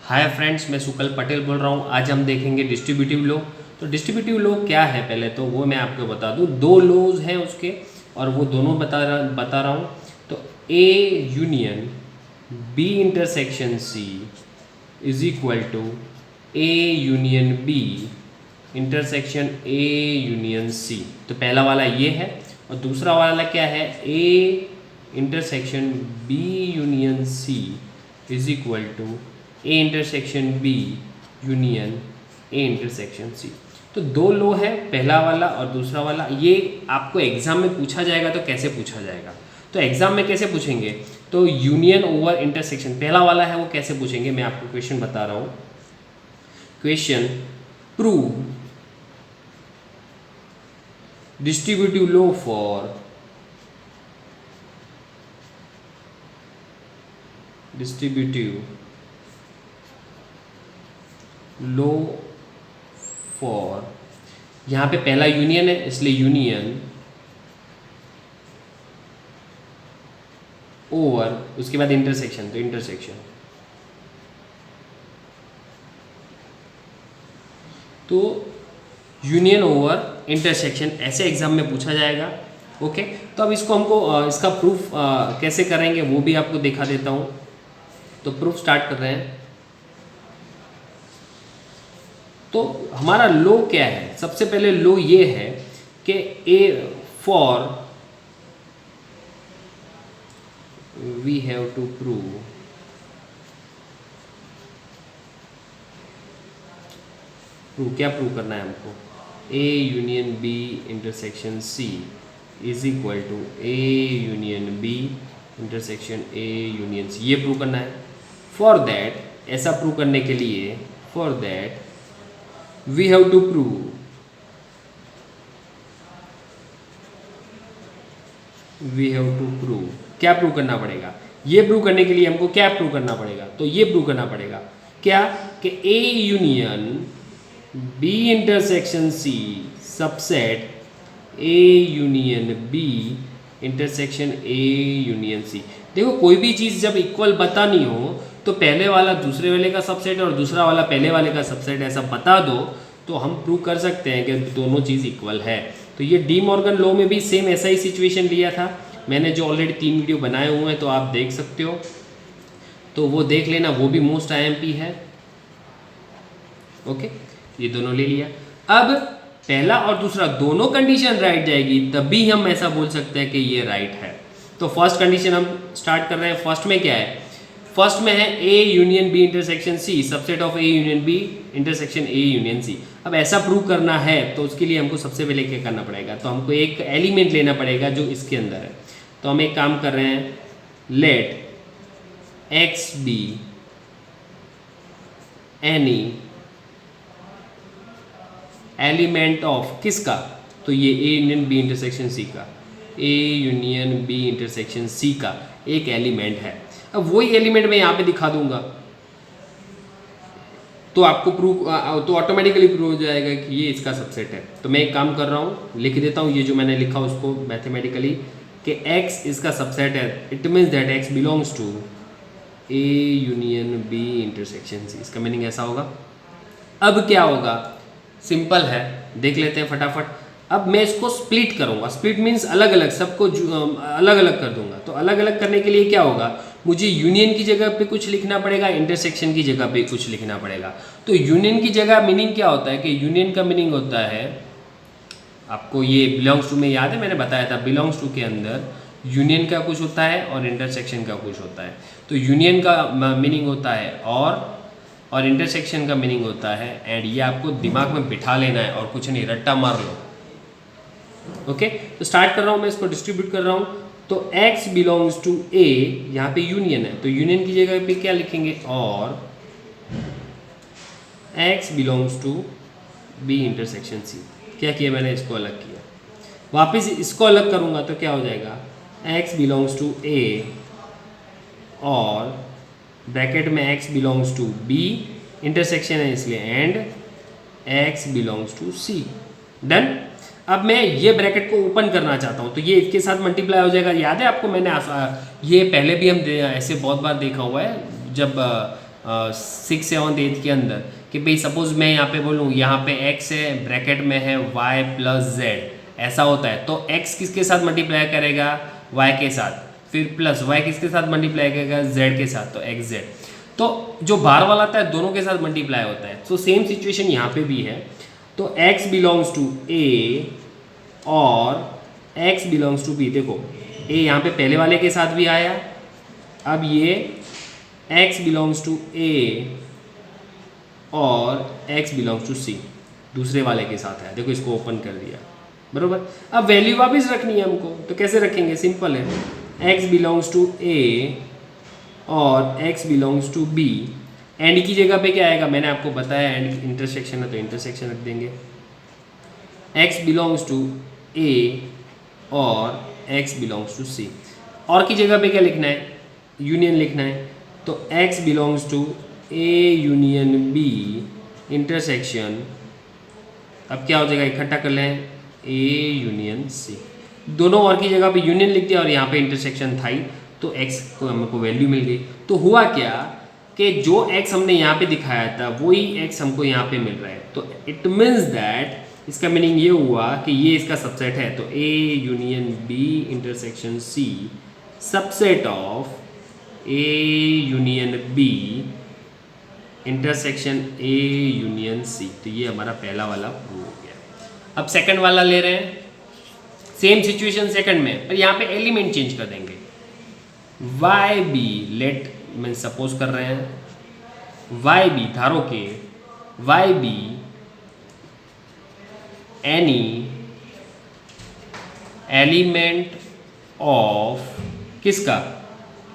Hi friends, मैं सुकल पटेल बोल रहा हूँ। आज हम देखेंगे डिस्ट्रीब्यूटिव लॉ। तो डिस्ट्रीब्यूटिव लॉ क्या है, पहले तो वो मैं आपको बता दूँ। दो लॉज हैं उसके और वो दोनों बता रहा हूँ। तो A union B intersection C is equal to A union B intersection A union C. तो पहला वाला ये है और दूसरा वाला क्या है, A intersection B union C is equal to A intersection B union A intersection C. तो दो लो है, पहला वाला और दूसरा वाला। ये आपको एग्जाम में पूछा जाएगा। तो कैसे पूछा जाएगा, तो एग्जाम में कैसे पूछेंगे, तो यूनियन ओवर इंटरसेक्शन पहला वाला है वो कैसे पूछेंगे, मैं आपको क्वेश्चन बता रहा हूँ। Question, prove distributive law for distributive law for, यहाँ पे पहला यूनियन है इसलिए यूनियन ओवर, उसके बाद इंटरसेक्शन, तो इंटरसेक्शन। तो यूनियन ओवर इंटरसेक्शन ऐसे एग्जाम में पूछा जाएगा। ओके, तो अब इसको हमको इसका प्रूफ कैसे करेंगे वो भी आपको दिखा देता हूँ। तो प्रूफ स्टार्ट कर रहे हैं। तो हमारा लो क्या है, सबसे पहले लो ये है कि A for we have to prove क्या प्रूव करना है हमको, A union B intersection C is equal to A union B intersection A union C, ये प्रूव करना है। फॉर दैट, ऐसा प्रूव करने के लिए, for that we have to prove क्या प्रूव करना पड़ेगा, ये प्रूव करने के लिए हमको क्या प्रूव करना पड़ेगा, तो ये प्रूव करना पड़ेगा क्या कि A union B intersection C subset A union B intersection A union C. देखो, कोई भी चीज़ जब इक्वल बतानी हो तो पहले वाला दूसरे वाले का सबसेट और दूसरा वाला पहले वाले का सबसेट ऐसा बता दो तो हम प्रूव कर सकते हैं कि दोनों चीज़ इक्वल है। तो ये डी मॉर्गन लॉ में भी सेम ऐसा ही सिचुएशन लिया था। मैंने जो ऑलरेडी 3 वीडियो बनाए हुए हैं तो आप देख सकते हो, तो वो देख लेना, वो भी मोस्ट आईएमपी है। ओके, ये दोनों ले लिया। अब पहला और दूसरा दोनों कंडीशन राइट जाएगी तभी हम ऐसा बोल सकते हैं कि ये राइट है। तो फर्स्ट कंडीशन हम स्टार्ट कर रहे हैं। फर्स्ट में क्या है, फर्स्ट में है A union B intersection C subset of A union B intersection A union C. अब ऐसा प्रूव करना है तो उसके लिए हमको सबसे पहले क्या करना पड़ेगा, तो हमको एक एलिमेंट लेना पड़ेगा जो इसके अंदर है। तो हम एक काम कर रहे हैं, let x be any element of किसका, तो ये A union B intersection C का, A union B intersection C का एक एलिमेंट है। अब वही एलिमेंट मैं यहाँ पे दिखा दूंगा तो आपको प्रूव, तो ऑटोमेटिकली प्रूव हो जाएगा कि ये इसका सबसेट है। तो मैं एक काम कर रहा हूँ, लिख देता हूँ ये जो मैंने लिखा उसको मैथमेटिकली कि x इसका सबसेट है। It means that x belongs to A union B intersection C. इसका मीनिंग ऐसा होगा। अब क्या होगा, सिंपल है, देख लेते हैं फटाफट। अब मैं इसको स्प्लिट करूंगा। स्प्लिट मीन्स अलग अलग, सबको अलग अलग कर दूंगा। तो अलग अलग करने के लिए क्या होगा, मुझे यूनियन की जगह पे कुछ लिखना पड़ेगा, इंटरसेक्शन की जगह पे कुछ लिखना पड़ेगा। तो यूनियन की जगह मीनिंग क्या होता है कि यूनियन का मीनिंग होता है, आपको ये बिलोंग्स टू में याद है, मैंने बताया था बिलोंग्स टू के अंदर यूनियन का कुछ होता है और इंटरसेक्शन का कुछ होता है। तो यूनियन का मीनिंग होता है और इंटरसेक्शन का मीनिंग होता है एंड। ये आपको दिमाग में बिठा लेना है और कुछ नहीं, रट्टा मार लो। ओके, तो स्टार्ट कर रहा हूँ मैं, इसको डिस्ट्रीब्यूट कर रहा हूँ। तो x बिलोंग्स टू a, यहाँ पे यूनियन है तो यूनियन की जगह पे क्या लिखेंगे, और x belongs to b intersection c। क्या किया मैंने, इसको अलग किया। वापस इसको अलग करूँगा तो क्या हो जाएगा, x बिलोंग्स टू a और ब्रैकेट में x belongs to b, intersection है इसलिए, and x belongs to c। Done. अब मैं ये ब्रैकेट को ओपन करना चाहता हूँ तो ये इसके साथ मल्टीप्लाई हो जाएगा। याद है आपको, मैंने ये पहले भी हम ऐसे बहुत बार देखा हुआ है, जब 6 7 8 के अंदर कि भाई सपोज मैं यहाँ पे बोलूँ यहाँ पे x है, ब्रैकेट में है y प्लस z, ऐसा होता है तो x किसके साथ मल्टीप्लाई करेगा, y के साथ, फिर प्लस y किसके साथ मल्टीप्लाई करेगा, z के साथ, तो xz। तो जो बाहर वाला आता है दोनों के साथ मल्टीप्लाई होता है। तो सेम सिचुएशन यहाँ पे भी है। तो x बिलोंग्स टू a और x बिलोंग्स टू b। देखो a यहाँ पे पहले वाले के साथ भी आया, अब ये x बिलोंग्स टू a और x बिलोंग्स टू c दूसरे वाले के साथ है। देखो इसको ओपन कर दिया, बरोबर। अब वैल्यू वापस रखनी है हमको, तो कैसे रखेंगे, सिंपल है, x बिलोंग्स टू a और x belongs to b। And की जगह पे क्या आएगा, मैंने आपको बताया एंड इंटरसेक्शन है तो इंटरसेक्शन रख देंगे। x बिलोंग्स टू a और x बिलोंग्स टू c। और की जगह पे क्या लिखना है, यूनियन लिखना है, तो x belongs to a union b intersection, अब क्या हो जाएगा, इकट्ठा कर लें, a यूनियन c। दोनों और की जगह पे यूनियन लिख दिया और यहाँ पे इंटरसेक्शन था ही, तो x को हमको वैल्यू मिल गई। तो हुआ क्या कि जो x हमने यहाँ पे दिखाया था वही x हमको यहाँ पे मिल रहा है। तो इट मीन्स दैट, इसका मीनिंग ये हुआ कि ये इसका सबसेट है। तो a union b intersection c subset of a union b intersection a union c। तो ये हमारा पहला वाला प्रूव हो गया। अब सेकंड वाला ले रहे हैं, सेम सिचुएशन सेकंड में, पर यहाँ पे एलिमेंट चेंज कर देंगे। वाई बी, लेट मैं सपोज कर रहे हैं वाई बी, धारो के Y be any element of किसका,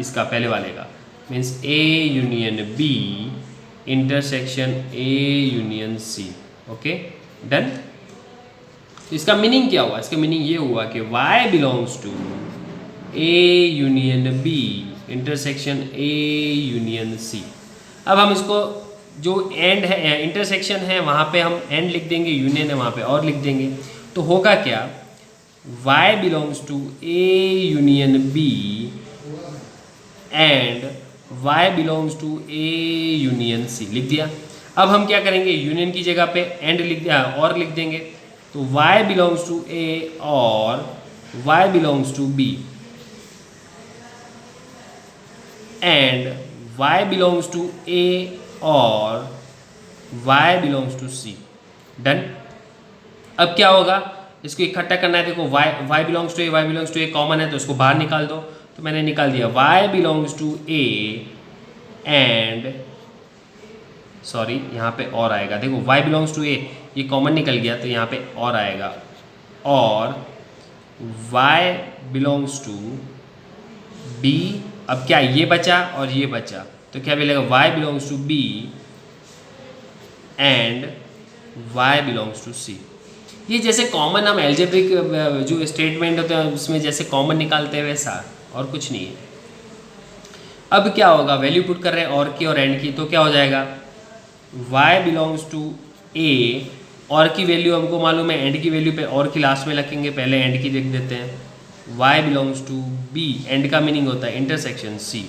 इसका पहले वाले का, means A union B intersection A union C. Okay done. इसका मीनिंग क्या हुआ, इसका मीनिंग ये हुआ कि y belongs to a union b intersection a union c। अब हम इसको जो एंड है, इंटरसेक्शन है, वहाँ पे हम एंड लिख देंगे, यूनियन है वहाँ पे और लिख देंगे। तो होगा क्या, y belongs to a union b and y belongs to a union c लिख दिया। अब हम क्या करेंगे, यूनियन की जगह पे एंड लिख दिया और लिख देंगे। तो y बिलोंग्स टू a और y belongs to b and y belongs to a और y belongs to c। Done. अब क्या होगा, इसको इकट्ठा करना है। देखो y belongs to a, y belongs to a common है तो इसको बाहर निकाल दो। तो मैंने निकाल दिया y belongs to a and, sorry यहाँ पे और आएगा, देखो y बिलोंग्स टू a ये कॉमन निकल गया तो यहाँ पे और आएगा, और y बिलोंग्स टू b। अब क्या, ये बचा और ये बचा, तो क्या मिलेगा, y belongs to b and y belongs to c। ये जैसे कॉमन हम एल्जेब्रिक जो स्टेटमेंट होते हैं उसमें जैसे कॉमन निकालते हैं वैसा, और कुछ नहीं है। अब क्या होगा, वैल्यू पुट कर रहे हैं और की और एंड की, तो क्या हो जाएगा, y बिलोंग्स टू a, और की वैल्यू हमको मालूम है, एंड की वैल्यू पे और की लास्ट में रखेंगे, पहले एंड की लिख देते हैं। y belongs to b, and का मीनिंग होता है इंटरसेक्शन c।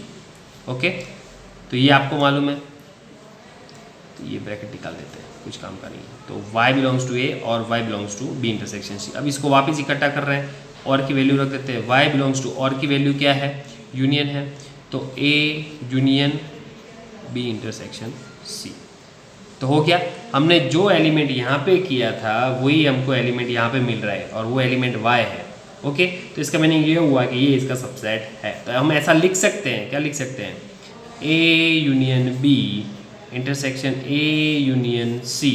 ओके, तो ये आपको मालूम है, तो ये ब्रैकेट निकाल देते हैं, कुछ काम का नहीं है। तो y बिलोंग्स टू a और y belongs to b intersection c। अब इसको वापस इकट्ठा कर रहे हैं, और की वैल्यू रख देते हैं। y बिलोंग्स टू, और की वैल्यू क्या है, यूनियन है, तो a union b intersection c। तो हो गया, हमने जो एलिमेंट यहाँ पे किया था वही हमको एलिमेंट यहाँ पे मिल रहा है, और वो एलिमेंट y है। ओके, तो इसका मीनिंग ये हुआ कि ये इसका सबसेट है। तो हम ऐसा लिख सकते हैं, क्या लिख सकते हैं, a union b intersection a union c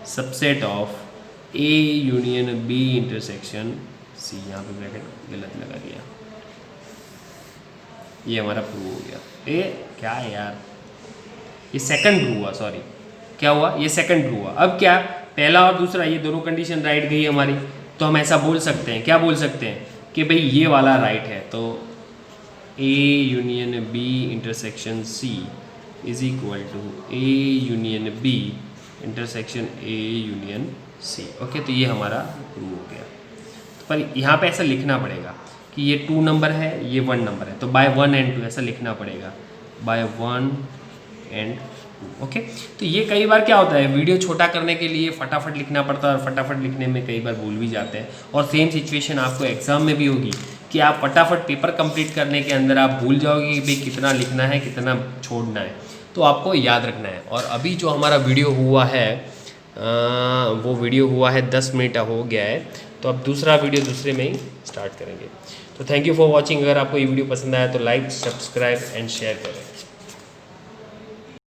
subset of a union b intersection c। यहाँ पे ब्रैकेट गलत लगा दिया, ये हमारा प्रूव हो गया। ये क्या है यार, ये सेकंड प्रूव हुआ, सॉरी क्या हुआ, ये सेकंड प्रूव हुआ। अब क्या, पहला और दूसरा ये दोनों कंडीशन राइट गई हमारी, तो हम ऐसा बोल सकते हैं, क्या बोल सकते हैं कि भाई ये वाला राइट है। तो a union b intersection c is equal to a union b intersection a union c। Okay, तो ये हमारा प्रूव हो गया। तो पर यहाँ पे ऐसा लिखना पड़ेगा कि ये 2 नंबर है, ये 1 नंबर है, तो बाय 1 and 2 ऐसा लिखना पड़ेगा, बाय 1 एंड ओके। तो ये कई बार क्या होता है, वीडियो छोटा करने के लिए फटाफट लिखना पड़ता है और फटाफट लिखने में कई बार भूल भी जाते हैं। और सेम सिचुएशन आपको एग्जाम में भी होगी कि आप फटाफट पेपर कंप्लीट करने के अंदर आप भूल जाओगे कि भाई कितना लिखना है कितना छोड़ना है, तो आपको याद रखना है। और अभी जो हमारा वीडियो हुआ है वो वीडियो हुआ है 10 मिनट हो गया है, तो अब दूसरा वीडियो दूसरे में ही स्टार्ट करेंगे। तो थैंक यू फॉर वॉचिंग। अगर आपको ये वीडियो पसंद आया तो लाइक, सब्सक्राइब एंड शेयर करें।